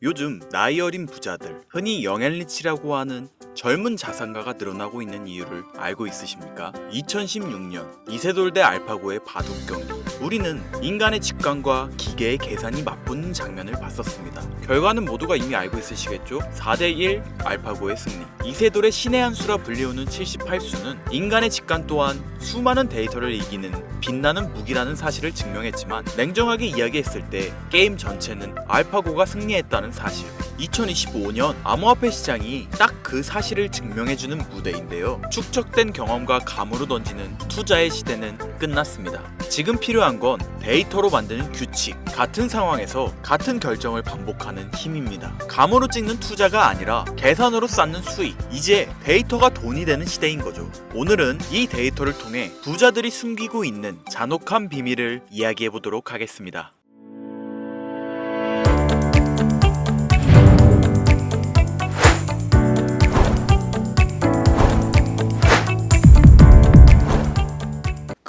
요즘 나이 어린 부자들, 흔히 영앤리치라고 하는 젊은 자산가가 늘어나고 있는 이유를 알고 있으십니까? 2016년 이세돌 대 알파고의 바둑 경기. 우리는 인간의 직관과 기계의 계산이 맞붙는 장면을 봤었습니다. 결과는 모두가 이미 알고 있으시겠죠? 4대1 알파고의 승리. 이세돌의 신의 한 수라 불리우는 78수는 인간의 직관 또한 수많은 데이터를 이기는 빛나는 무기라는 사실을 증명했지만, 냉정하게 이야기했을 때 게임 전체는 알파고가 승리했다는 사실. 2025년 암호화폐 시장이 딱 그 사실을 증명해주는 무대인데요. 축적된 경험과 감으로 던지는 투자의 시대는 끝났습니다. 지금 필요한 건 데이터로 만드는 규칙, 같은 상황에서 같은 결정을 반복하는 힘입니다. 감으로 찍는 투자가 아니라 계산으로 쌓는 수익. 이제 데이터가 돈이 되는 시대인 거죠. 오늘은 이 데이터를 통해 부자들이 숨기고 있는 잔혹한 비밀을 이야기해 보도록 하겠습니다.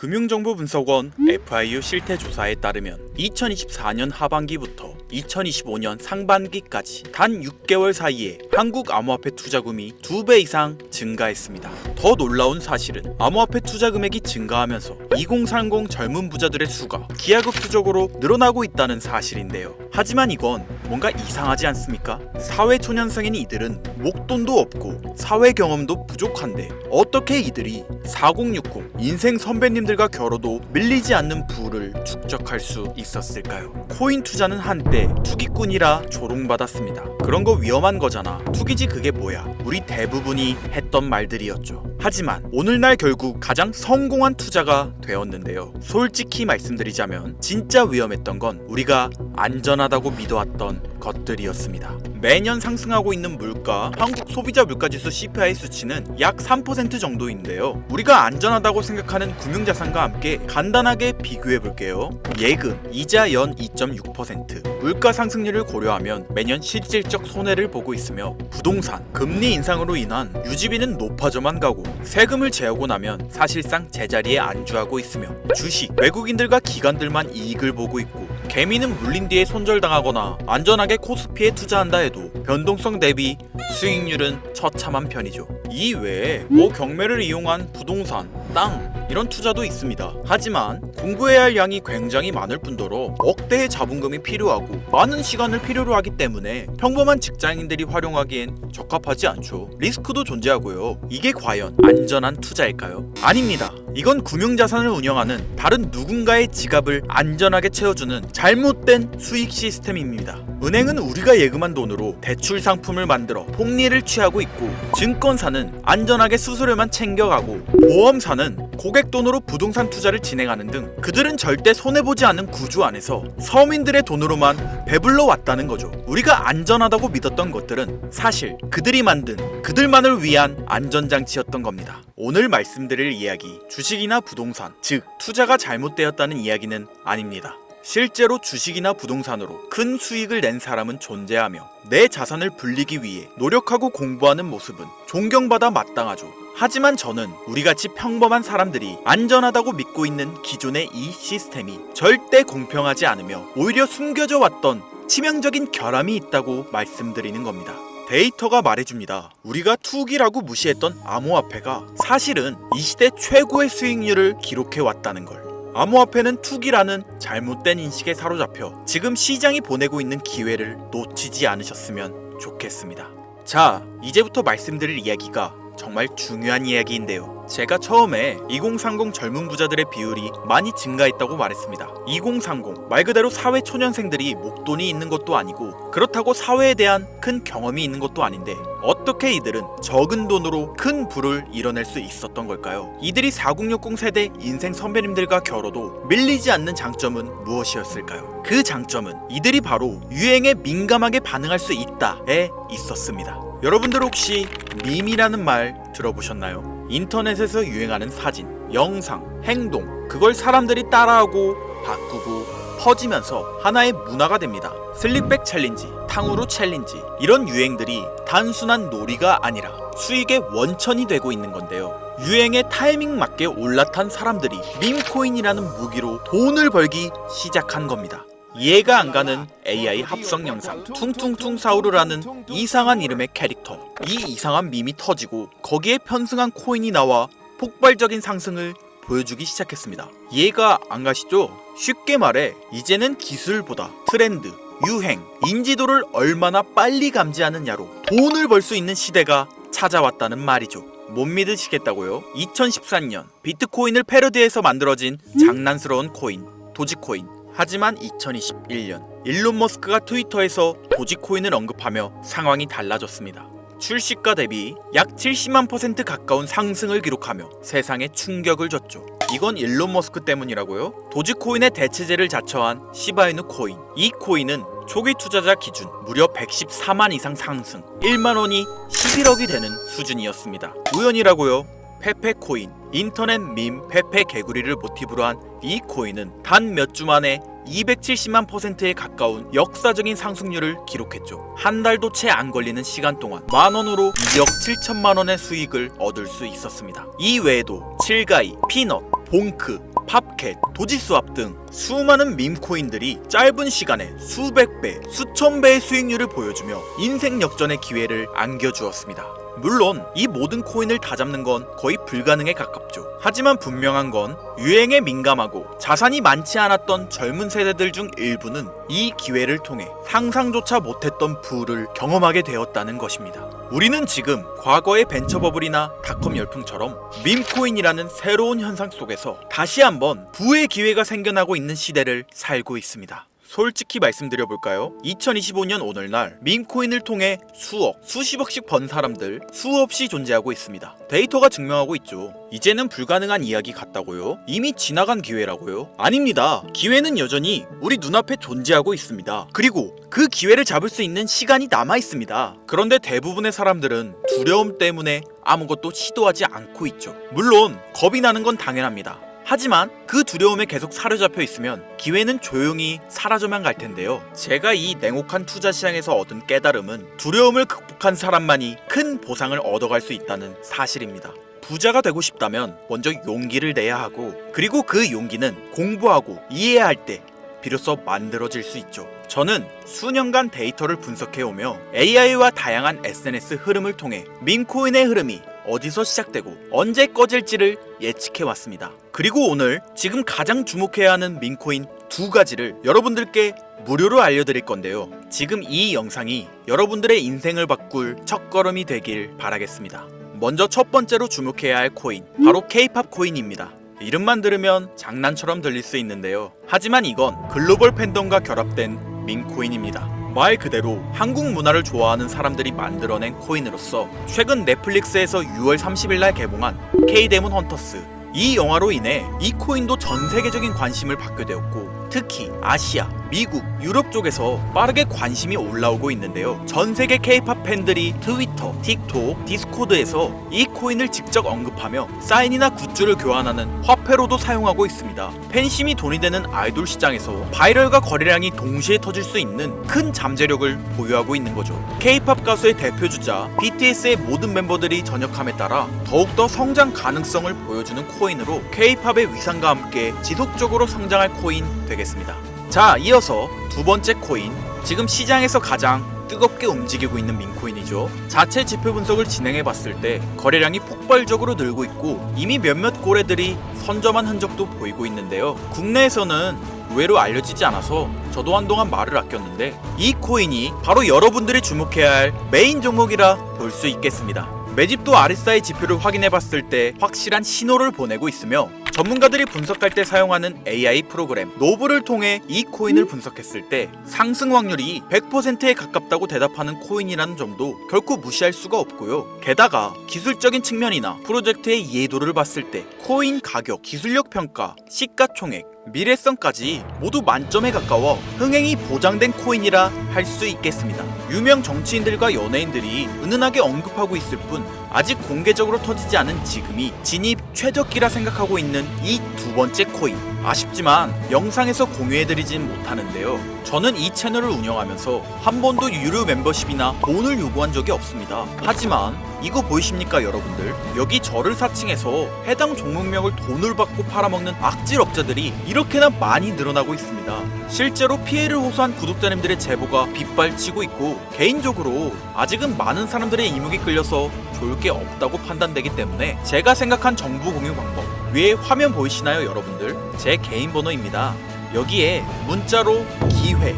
금융정보분석원 FIU 실태조사에 따르면 2024년 하반기부터 2025년 상반기까지 단 6개월 사이에 한국 암호화폐 투자금이 2배 이상 증가했습니다. 더 놀라운 사실은 암호화폐 투자 금액이 증가하면서 2030 젊은 부자들의 수가 기하급수적으로 늘어나고 있다는 사실인데요. 하지만 이건 뭔가 이상하지 않습니까? 사회초년생인 이들은 목돈도 없고 사회 경험도 부족한데 어떻게 이들이 4060 인생 선배님들과 겨뤄도 밀리지 않는 부를 축적할 수 있었을까요? 코인 투자는 한때 투기꾼이라 조롱받았습니다. 그런 거 위험한 거잖아. 투기지 그게 뭐야? 우리 대부분이 했던 말들이었죠. 하지만 오늘날 결국 가장 성공한 투자가 되었는데요. 솔직히 말씀드리자면 진짜 위험했던 건 우리가 안전하다고 믿어왔던 것들이었습니다. 매년 상승하고 있는 물가, 한국 소비자 물가지수 CPI 수치는 약 3% 정도인데요. 우리가 안전하다고 생각하는 금융자산과 함께 간단하게 비교해볼게요. 예금, 이자 연 2.6%, 물가 상승률을 고려하면 매년 실질적 손해를 보고 있으며, 부동산, 금리 인상으로 인한 유지비는 높아져만 가고 세금을 제하고 나면 사실상 제자리에 안주하고 있으며, 주식, 외국인들과 기관들만 이익을 보고 있고, 개미는 물린 뒤에 손절당하거나 안전하게 코스피에 투자한다 해도 변동성 대비 수익률은 처참한 편이죠. 이 외에 경매를 이용한 부동산, 땅 이런 투자도 있습니다. 하지만 공부해야 할 양이 굉장히 많을 뿐더러 억대의 자본금이 필요하고 많은 시간을 필요로 하기 때문에 평범한 직장인들이 활용하기엔 적합하지 않죠. 리스크도 존재하고요. 이게 과연 안전한 투자일까요? 아닙니다. 이건 금융자산을 운영하는 다른 누군가의 지갑을 안전하게 채워주는 잘못된 수익 시스템입니다. 은행은 우리가 예금한 돈으로 대출 상품을 만들어 폭리를 취하고 있고, 증권사는 안전하게 수수료만 챙겨가고, 보험사는 고객 돈으로 부동산 투자를 진행하는 등 그들은 절대 손해보지 않는 구조 안에서 서민들의 돈으로만 배불러 왔다는 거죠. 우리가 안전하다고 믿었던 것들은 사실 그들이 만든 그들만을 위한 안전장치였던 겁니다. 오늘 말씀드릴 이야기, 주식이나 부동산, 즉 투자가 잘못되었다는 이야기는 아닙니다. 실제로 주식이나 부동산으로 큰 수익을 낸 사람은 존재하며 내 자산을 불리기 위해 노력하고 공부하는 모습은 존경받아 마땅하죠. 하지만 저는 우리같이 평범한 사람들이 안전하다고 믿고 있는 기존의 이 시스템이 절대 공평하지 않으며 오히려 숨겨져 왔던 치명적인 결함이 있다고 말씀드리는 겁니다. 데이터가 말해줍니다. 우리가 투기라고 무시했던 암호화폐가 사실은 이 시대 최고의 수익률을 기록해왔다는 걸. 암호화폐는 투기라는 잘못된 인식에 사로잡혀 지금 시장이 보내고 있는 기회를 놓치지 않으셨으면 좋겠습니다. 자, 이제부터 말씀드릴 이야기가 정말 중요한 이야기인데요. 제가 처음에 2030 젊은 부자들의 비율이 많이 증가했다고 말했습니다. 2030, 말 그대로 사회 초년생들이 목돈이 있는 것도 아니고 그렇다고 사회에 대한 큰 경험이 있는 것도 아닌데 어떻게 이들은 적은 돈으로 큰 부를 이뤄낼 수 있었던 걸까요? 이들이 4060 세대 인생 선배님들과 겨뤄도 밀리지 않는 장점은 무엇이었을까요? 그 장점은 이들이 바로 유행에 민감하게 반응할 수 있다에 있었습니다. 여러분들 혹시 밈이라는 말 들어보셨나요? 인터넷에서 유행하는 사진, 영상, 행동, 그걸 사람들이 따라하고 바꾸고 퍼지면서 하나의 문화가 됩니다. 슬립백 챌린지, 탕후루 챌린지, 이런 유행들이 단순한 놀이가 아니라 수익의 원천이 되고 있는 건데요. 유행에 타이밍 맞게 올라탄 사람들이 밈코인이라는 무기로 돈을 벌기 시작한 겁니다. 이해가 안 가는 AI 합성 영상, 퉁퉁퉁 사우르라는 이상한 이름의 캐릭터. 이 이상한 밈이 터지고 거기에 편승한 코인이 나와 폭발적인 상승을 보여주기 시작했습니다. 이해가 안 가시죠? 쉽게 말해 이제는 기술보다 트렌드, 유행, 인지도를 얼마나 빨리 감지하느냐로 돈을 벌 수 있는 시대가 찾아왔다는 말이죠. 못 믿으시겠다고요? 2013년 비트코인을 패러디해서 만들어진 장난스러운 코인, 도지코인. 하지만 2021년 일론 머스크가 트위터에서 도지코인을 언급하며 상황이 달라졌습니다. 출시가 대비 약 70만 % 가까운 상승을 기록하며 세상에 충격을 줬죠. 이건 일론 머스크 때문이라고요? 도지코인의 대체제를 자처한 시바이누 코인. 이 코인은 초기 투자자 기준 무려 114만 이상 상승, 1만 원이 11억이 되는 수준이었습니다. 우연이라고요? 페페코인. 인터넷 밈 페페 개구리를 모티브로 한 이 코인은 단 몇 주 만에 270만 %에 가까운 역사적인 상승률을 기록했죠. 한 달도 채 안 걸리는 시간 동안 만원으로 2억 7천만 원의 수익을 얻을 수 있었습니다. 이 외에도 칠가이, 피넛, 봉크, 팝캣, 도지스왑 등 수많은 밈코인들이 짧은 시간에 수백 배, 수천 배의 수익률을 보여주며 인생 역전의 기회를 안겨주었습니다. 물론 이 모든 코인을 다 잡는 건 거의 불가능에 가깝죠. 하지만 분명한 건 유행에 민감하고 자산이 많지 않았던 젊은 세대들 중 일부는 이 기회를 통해 상상조차 못했던 부를 경험하게 되었다는 것입니다. 우리는 지금 과거의 벤처버블이나 닷컴 열풍처럼 밈코인이라는 새로운 현상 속에서 다시 한번 부의 기회가 생겨나고 있는 시대를 살고 있습니다. 솔직히 말씀드려볼까요? 2025년 오늘날 밈코인을 통해 수억, 수십억씩 번 사람들 수없이 존재하고 있습니다. 데이터가 증명하고 있죠. 이제는 불가능한 이야기 같다고요? 이미 지나간 기회라고요? 아닙니다. 기회는 여전히 우리 눈앞에 존재하고 있습니다. 그리고 그 기회를 잡을 수 있는 시간이 남아 있습니다. 그런데 대부분의 사람들은 두려움 때문에 아무것도 시도하지 않고 있죠. 물론 겁이 나는 건 당연합니다. 하지만 그 두려움에 계속 사로잡혀 있으면 기회는 조용히 사라져만 갈 텐데요. 제가 이 냉혹한 투자 시장에서 얻은 깨달음은 두려움을 극복한 사람만이 큰 보상을 얻어갈 수 있다는 사실입니다. 부자가 되고 싶다면 먼저 용기를 내야 하고, 그리고 그 용기는 공부하고 이해해야 할 때 비로소 만들어질 수 있죠. 저는 수년간 데이터를 분석해오며 AI와 다양한 SNS 흐름을 통해 밈코인의 흐름이 어디서 시작되고 언제 꺼질지를 예측해왔습니다. 그리고 오늘 지금 가장 주목해야 하는 밈코인 두 가지를 여러분들께 무료로 알려드릴 건데요. 지금 이 영상이 여러분들의 인생을 바꿀 첫걸음이 되길 바라겠습니다. 먼저 첫 번째로 주목해야 할 코인, 바로 K-팝 코인입니다. 이름만 들으면 장난처럼 들릴 수 있는데요. 하지만 이건 글로벌 팬덤과 결합된 밈코인입니다. 말 그대로 한국 문화를 좋아하는 사람들이 만들어낸 코인으로서 최근 넷플릭스에서 6월 30일 날 개봉한 K-데몬 헌터스, 이 영화로 인해 이 코인도 전 세계적인 관심을 받게 되었고, 특히 아시아, 미국, 유럽 쪽에서 빠르게 관심이 올라오고 있는데요. 전 세계 K-팝 팬들이 트위터, 틱톡, 디스코드에서 이 코인을 직접 언급하며 사인이나 굿즈를 교환하는 화폐로도 사용하고 있습니다. 팬심이 돈이 되는 아이돌 시장에서 바이럴과 거래량이 동시에 터질 수 있는 큰 잠재력을 보유하고 있는 거죠. K-팝 가수의 대표주자 BTS의 모든 멤버들이 전역함에 따라 더욱더 성장 가능성을 보여주는 코인으로 K-팝의 위상과 함께 지속적으로 성장할 코인 되겠습니다. 자, 이어서 두 번째 코인, 지금 시장에서 가장 뜨겁게 움직이고 있는 밈코인이죠. 자체 지표 분석을 진행해 봤을 때 거래량이 폭발적으로 늘고 있고 이미 몇몇 고래들이 선점한 흔적도 보이고 있는데요. 국내에서는 의외로 알려지지 않아서 저도 한동안 말을 아꼈는데 이 코인이 바로 여러분들이 주목해야 할 메인 종목이라 볼 수 있겠습니다. 매집도 RSI 지표를 확인해 봤을 때 확실한 신호를 보내고 있으며, 전문가들이 분석할 때 사용하는 AI 프로그램 노브를 통해 이 코인을 분석했을 때 상승 확률이 100%에 가깝다고 대답하는 코인이라는 점도 결코 무시할 수가 없고요. 게다가 기술적인 측면이나 프로젝트의 이해도를 봤을 때 코인 가격, 기술력 평가, 시가총액, 미래성까지 모두 만점에 가까워 흥행이 보장된 코인이라 할 수 있겠습니다. 유명 정치인들과 연예인들이 은은하게 언급하고 있을 뿐 아직 공개적으로 터지지 않은 지금이 진입 최적기라 생각하고 있는 이 두 번째 코인, 아쉽지만 영상에서 공유해드리진 못하는데요. 저는 이 채널을 운영하면서 한 번도 유료 멤버십이나 돈을 요구한 적이 없습니다. 하지만 이거 보이십니까 여러분들? 여기 저를 사칭해서 해당 종목명을 돈을 받고 팔아먹는 악질 업자들이 이렇게나 많이 늘어나고 있습니다. 실제로 피해를 호소한 구독자님들의 제보가 빗발치고 있고, 개인적으로 아직은 많은 사람들의 이목이 끌려서 좋을 게 없다고 판단되기 때문에 제가 생각한 정보 공유 방법, 위에 화면 보이시나요 여러분들? 제 개인 번호입니다. 여기에 문자로 기회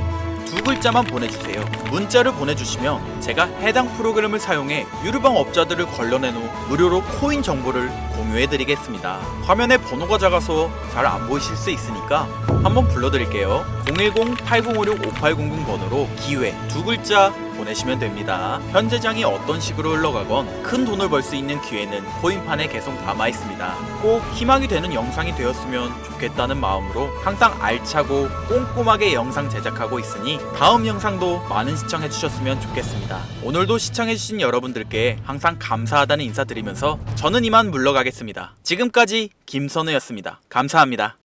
두 글자만 보내주세요. 문자를 보내주시면 제가 해당 프로그램을 사용해 유료방 업자들을 걸러낸 후 무료로 코인 정보를 공유해드리겠습니다. 화면에 번호가 작아서 잘 안 보이실 수 있으니까 한번 불러드릴게요. 010-8056-5800 번호로 기회 두 글자 보내시면 됩니다. 현재장이 어떤 식으로 흘러가건 큰 돈을 벌 수 있는 기회는 코인판에 계속 담아 있습니다. 꼭 희망이 되는 영상이 되었으면 좋겠다는 마음으로 항상 알차고 꼼꼼하게 영상 제작하고 있으니 다음 영상도 많은 시청해 주셨으면 좋겠습니다. 오늘도 시청해 주신 여러분들께 항상 감사하다는 인사드리면서 저는 이만 물러가겠습니다. 지금까지 김선우였습니다. 감사합니다.